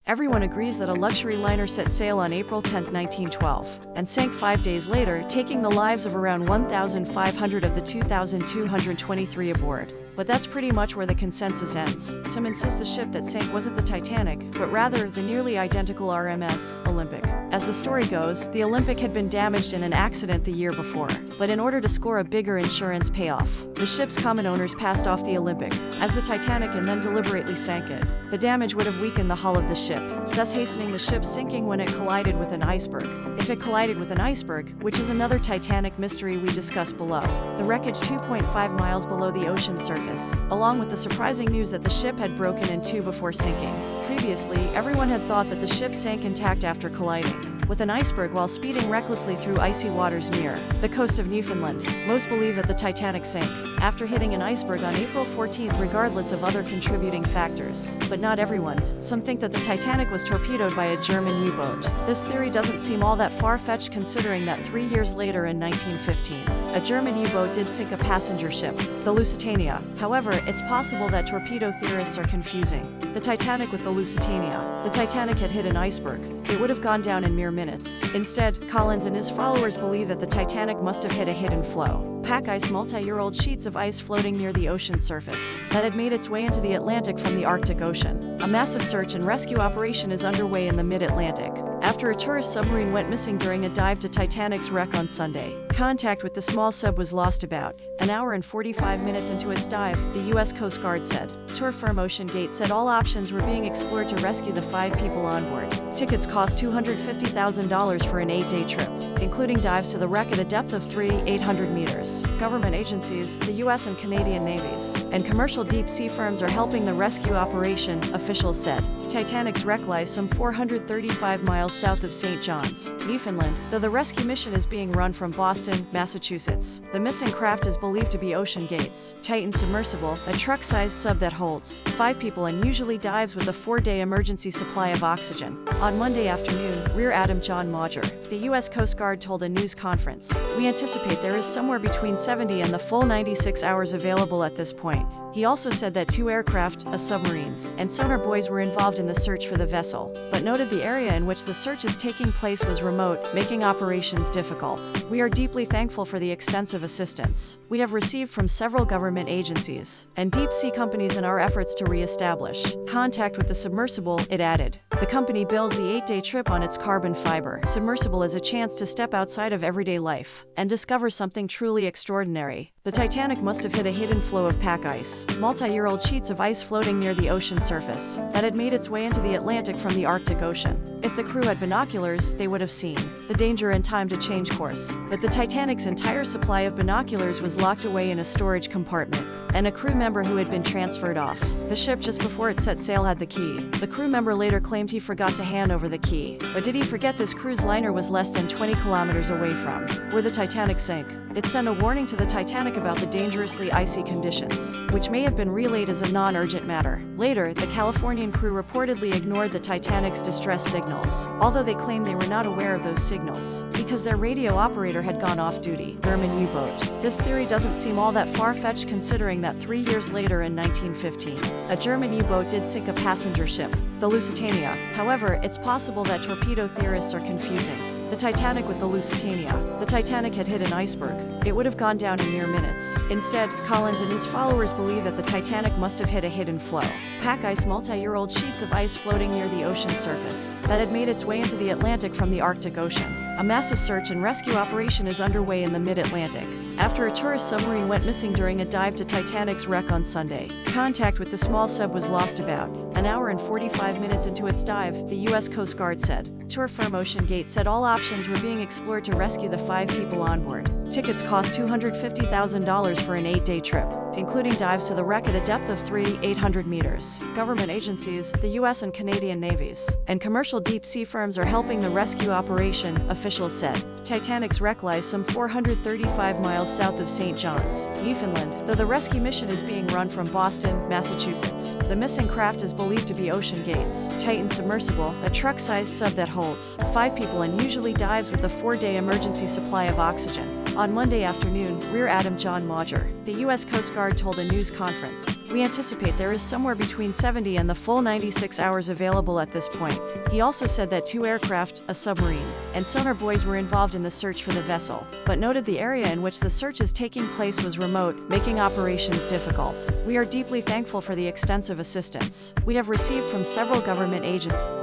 Everyone agrees that a luxury liner set sail on April 10, 1912, and sank 5 days later, taking the lives of around 1,500 of the 2,223 aboard. But that's pretty much where the consensus ends. Some insist the ship that sank wasn't the Titanic, but rather the nearly identical RMS Olympic. As the story goes, the Olympic had been damaged in an accident the year before, but in order to score a bigger insurance payoff, the ship's common owners passed off the Olympic as the Titanic and then deliberately sank it. The damage would have weakened the hull of the ship, thus hastening the ship's sinking when it collided with an iceberg. If it collided with an iceberg, which is another Titanic mystery we discuss below, the wreckage 2.5 miles below the ocean surface, along with the surprising news that the ship had broken in two before sinking. Previously, everyone had thought that the ship sank intact after colliding with an iceberg while speeding recklessly through icy waters near the coast of Newfoundland. Most believe that the Titanic sank after hitting an iceberg on April 14th, regardless of other contributing factors. But not everyone. Some think that the Titanic was torpedoed by a German U-boat. This theory doesn't seem all that far-fetched considering that 3 years later in 1915, a German U-boat did sink a passenger ship, the Lusitania. However, it's possible that torpedo theorists are confusing the Titanic with the Lusitania. The Titanic had hit an iceberg. It would have gone down in mere minutes. Instead, Collins and his followers believe that the Titanic must have hit a hidden flow, pack ice, multi-year-old sheets of ice floating near the ocean surface that had made its way into the Atlantic from the Arctic Ocean. A massive search and rescue operation is underway in the mid-Atlantic after a tourist submarine went missing during a dive to Titanic's wreck on Sunday. Contact with the small sub was lost about an hour and 45 minutes into its dive, the U.S. Coast Guard said. Tour firm OceanGate said all options were being explored to rescue the 5 people on board. Tickets cost $250,000 for an 8-day trip, including dives to the wreck at a depth of 800 meters. Government agencies, the U.S. and Canadian navies, and commercial deep-sea firms are helping the rescue operation, officials said. Titanic's wreck lies some 435 miles south of St. John's, Newfoundland, though the rescue mission is being run from Boston, Massachusetts. The missing craft is believed to be OceanGate's Titan submersible, a truck-sized sub that holds 5 people and usually dives with a 4-day emergency supply of oxygen. On Monday afternoon, Rear Admiral John Mauger, the U.S. Coast Guard, told a news conference, "We anticipate there is somewhere between 70 and the full 96 hours available at this point." He also said that 2 aircraft, a submarine, and sonar buoys were involved in the search for the vessel, but noted the area in which the search is taking place was remote, making operations difficult. "We are deeply thankful for the extensive assistance we have received from several government agencies and deep-sea companies in our efforts to re-establish contact with the submersible," it added. The company bills the 8-day trip on its carbon fiber submersible as a chance to step outside of everyday life and discover something truly extraordinary. The Titanic must have hit a hidden flow of pack ice, multi-year-old sheets of ice floating near the ocean surface that had made its way into the Atlantic from the Arctic Ocean. If the crew had binoculars, they would have seen the danger in time to change course. But the Titanic's entire supply of binoculars was locked away in a storage compartment, and a crew member who had been transferred off the ship just before it set sail had the key. The crew member later claimed he forgot to hand over the key. But did he forget this cruise liner was less than 20 kilometers away from where the Titanic sank? It sent a warning to the Titanic about the dangerously icy conditions, which may have been relayed as a non-urgent matter. Later, the Californian crew reportedly ignored the Titanic's distress signals, although they claimed they were not aware of those signals because their radio operator had gone off duty. German U-boat. This theory doesn't seem all that far-fetched considering that 3 years later in 1915, a German U-boat did sink a passenger ship, the Lusitania. However, it's possible that torpedo theorists are confusing the Titanic with the Lusitania. The Titanic had hit an iceberg. It would have gone down in mere minutes. Instead, Collins and his followers believe that the Titanic must have hit a hidden flow, pack ice, multi-year-old sheets of ice floating near the ocean surface that had made its way into the Atlantic from the Arctic Ocean. A massive search and rescue operation is underway in the mid-Atlantic after a tourist submarine went missing during a dive to Titanic's wreck on Sunday. Contact with the small sub was lost about an hour and 45 minutes into its dive, the U.S. Coast Guard said. Tour firm OceanGate said all options were being explored to rescue the 5 people on board. Tickets cost $250,000 for an 8-day trip, including dives to the wreck at a depth of 800 meters. Government agencies, the U.S. and Canadian navies, and commercial deep-sea firms are helping the rescue operation, officials said. Titanic's wreck lies some 435 miles south of St. John's, Newfoundland, though the rescue mission is being run from Boston, Massachusetts. The missing craft is believed to be OceanGate's Titan submersible, a truck-sized sub that holds 5 people and usually dives with a 4-day emergency supply of oxygen. On Monday afternoon, Rear Admiral John Mauger, the U.S. Coast Guard told a news conference, "We anticipate there is somewhere between 70 and the full 96 hours available at this point." He also said that 2 aircraft, a submarine, and sonar buoys were involved in the search for the vessel, but noted the area in which the search is taking place was remote, making operations difficult. "We are deeply thankful for the extensive assistance we have received from several government agencies."